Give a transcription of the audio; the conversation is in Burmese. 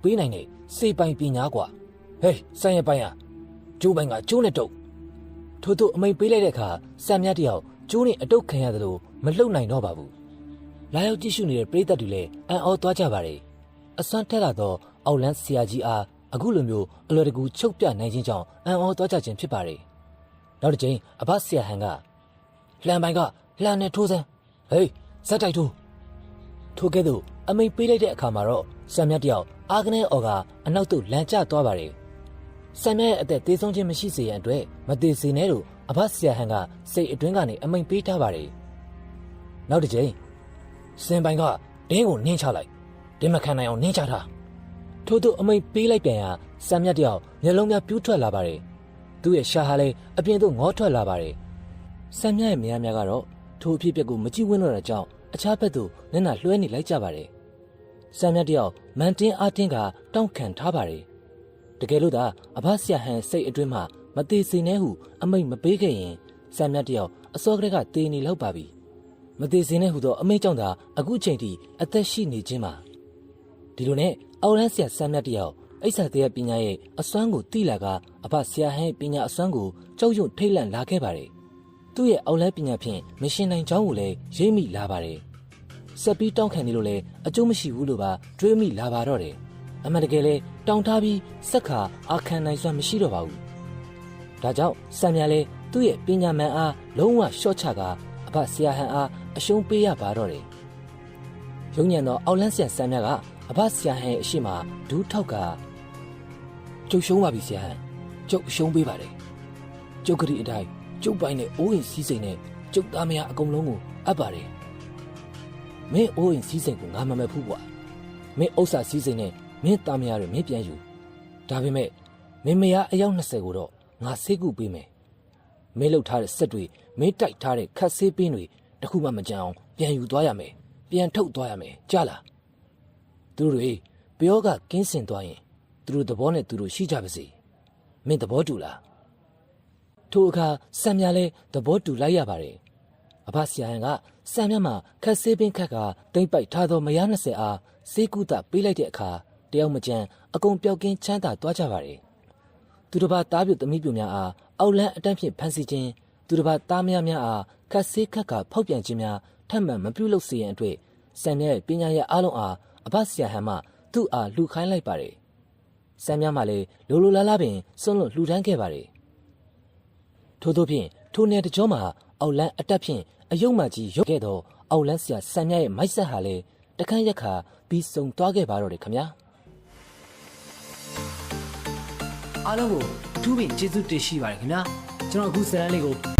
ပေးနိုင်တဲ့စေပိုင်ပညာကွာဟေးဆန်ရပိုင်ဟာကျိုးပိုင်ကကျိုးနဲ့တုတ်ထို့သူအမိန်ပေးလိုက်တဲ့အခါဆန်မြတ်တယောက်ကျိုးနဲ့အတုတ်ခံရတယ်လို့မလှုပ်နိုင်တော့ပါဘူးလာရောက်ကြည့်ရှုနေတဲ့ပရိသတ်တွေလည်းအံ့ဩသွားကြပါတယ်အစွမ်းထက်လာတော့အောက်လန်းဆရာကြီးအားအခုလိုမျိုးအလွယ်တကူချုပ်ပြနိုင်ခြင်းကြောင့်အံ့ဩသွားကြခြင်းဖြစ်ပါတယ်နောက်တစ်ချိန်အဘဆရာဟန်ကလှန်ပိုင်ကလှန်နဲ့ထိုးစမ်းဟေးဇက်တိုက်ထိုးကဲ့သို့အမိန်ပေးလိုက်တဲ့အခါမှာတော့ဆန်မြတ်တယောက်အာကနေအော်ကအနောက်သို့လန်ကျသွားပါတယ်ဆန်မြတ်ရဲ့အသက်သေးဆုံးခြင်းမရှိစေရန်အတွက်မသေးစေနဲ့လို့အဘဆရာဟန်ကစိတ်အတွင်းကနေအမိန်ပေးထားပါတယ်နောက်တစ်ချိန်စင်ပိုင်ကဒင်းကိုနင်းချလိုက်ဒင်းမခံနိုင်အောင်နင်းချထားထို့သူအမိန်ပေးလိုက်ပြန်ရာဆန်မြတ်တယောက်မျက်လုံးများပြူးထွက်လာပါတယ်သူ့ရဲ့ရှာဟာလည်းအပြင်သို့ငေါထွက်လာပါတယ်ဆန်မြတ်ရဲ့မယားများကတော့ထိုအဖြစ်အပျက်ကိုမကြည့်ဝန်းတော့တဲ့ကြောင့်အခြားဘက်သို့မျက်နှာလွှဲနေလိုက်ကြပါတယ်ဆန်မြတ်တယောက်မန်တင်းအားတင်းကတောင့်ခံထားပါတယ်တကယ်လို့သာအဘဆရာဟန်စိတ်အတွင်းမှာမသေးစေနဲ့ဟုအမိန်မပေးခဲ့ရင်ဆန်မြတ်တယောက်အစောကတည်းကတေးနေလောက်ပါပြီမသေးစေနဲ့ဟုသောအမိန်ကြောင့်သာအခုချိန်ထိအသက်ရှိနေခြင်းပါဒီလိုနဲ့အော်လန်းဆရာဆန်မြတ်တယောက်အိဆာတဲ့ပညာရဲ့အစွမ်းကိုသိလာကအဘဆရာဟန်ရဲ့ပညာအစွမ်းကိုကြောက်ရွံ့ထိတ်လန့်လာခဲ့ပါတယ်သူ့ရဲ့အော်လန်းပညာဖြင့်မရှင်နိုင်ကြောင်းကိုလည်းရိပ်မိလာပါတယ်ဆက်ပြီးတောင်းခံနေလို့လည်းအကျိုးမရှိဘူးလို့ပါတွေးမိလာပါတော့တယ်အမှန်တကယ်လဲတောင်းထားပြီးစက်ခါအာခံနိုင်စွမ်းမရှိတော့ပါဘူးဒါကြောင့်ဆံမြလည်းသူ့ရဲ့ပညာမှန်အားလုံးဝရှော့ချကအဘဆရာဟန်အားအရှုံးပေးရပါတော့တယ်ရုံညံသောအောက်လန်းဆရာဆံမြကအဘဆရာဟန်ရဲ့အရှိမဒူးထောက်ကကျုပ်ရှုံးပါပြီဆရာဟန်ကျုပ်အရှုံးပေးပါတယ်ကျုပ်ကတိအတိုင်းကျုပ်ပိုင်တဲ့အိုးရင်စီးစိမ်နဲ့ကျုပ်သားမယားအကုန်လုံးကိုအပ်ပါတယ်မင်းအိုးရင်စီးစိမ်ကိုငါမမက်ဘူးကွာမင်းဥစ္စာစီးစိမ်နဲ့မင်းသားမယားတွေမင်းပြန်ယူဒါပေမဲ့မင်းမယားအယောက်20ကိုတော့ငါဆေးကုပေးမယ်မင်းလှုပ်ထားတဲ့စက်တွေမင်းတိုက်ထားတဲ့ခတ်ဆေးပင်းတွေတခုမှမကြံအောင်ပြန်ယူသွားရမယ်ပြန်ထုတ်သွားရမယ်ကြားလားသူတို့တွေပျောကကင်းစင်သွားရင်သူတို့သဘောနဲ့သူတို့ရှိကြပါစေမင်းသဘောတူလားထိုအခါဆံမြလဲသဘောတူလိုက်ရပါတယ်အဘဆရာဟန်ကဆံမြမှာခတ်ဆေးပင်းခတ်ကတိမ့်ပိုက်ထားသောမယား20အားဆေးကုသပေးလိုက်တဲ့အခါတယောက်မကြံအကုန်ပျောက်ကင်းချမ်းသာသွားကြပါတယ်သူတစ်ပါးသားပြုသမီးပြုများအားအောက်လန်းအတန်းဖြင့်ဖန်ဆီးခြင်းသူတစ်ပါးသားမယားများအားခတ်ဆေးခတ်ကဖောက်ပြန်ခြင်းများထပ်မံမပြုလုပ်စေရန်အတွက်ဆံမြရဲ့ပညာရအားလုံးအားအဘဆရာဟန်မှသူ့အားလှူခိုင်းလိုက်ပါတယ်ဆံမြမှလည်းလိုလိုလားလားပင်စွန့်လွတ်လှူဒန်းခဲ့ပါတယ်ထို့သောဖြင့်ထိုနယ်တကြောမှာအောက်လန်းအတက်ဖြင့်အယုံမကြီးရုပ်ခဲ့သောအောက်လန်းဆရာဆံမြရဲ့မိုက်ဆက်ဟာလည်းတခန့်ရက်ခါပြီးဆုံသွားခဲ့ပါတော့တယ်ခင်ဗျာအားလုံးကိုအထူးပင်ကျေးဇူးတင်ရှိပါတယ်ခင်ဗျာကျွန်တော်အခုဇာတ်လမ်းလေးကို